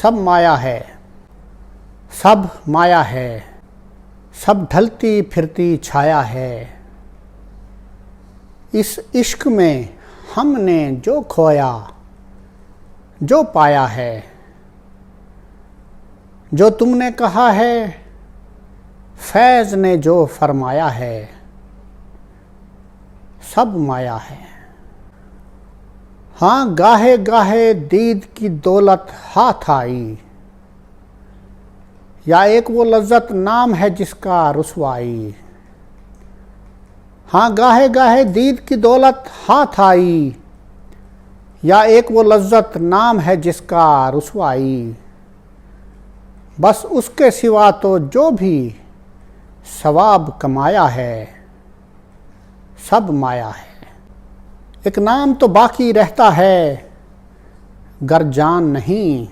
सब माया है, सब माया है, सब ढलती फिरती छाया है। इस इश्क में हमने जो खोया जो पाया है, जो तुमने कहा है फैज़ ने जो फरमाया है, सब माया है। हाँ गाहे गाहे दीद की दौलत हाथ आई, या एक वो लज्जत नाम है जिसका रुसवाई। हाँ गाहे गाहे दीद की दौलत हाथ आई, या एक वो लज्जत नाम है जिसका रुसवाई। बस उसके सिवा तो जो भी सवाब कमाया है, सब माया है। एक नाम तो बाकी रहता है गर जान नहीं,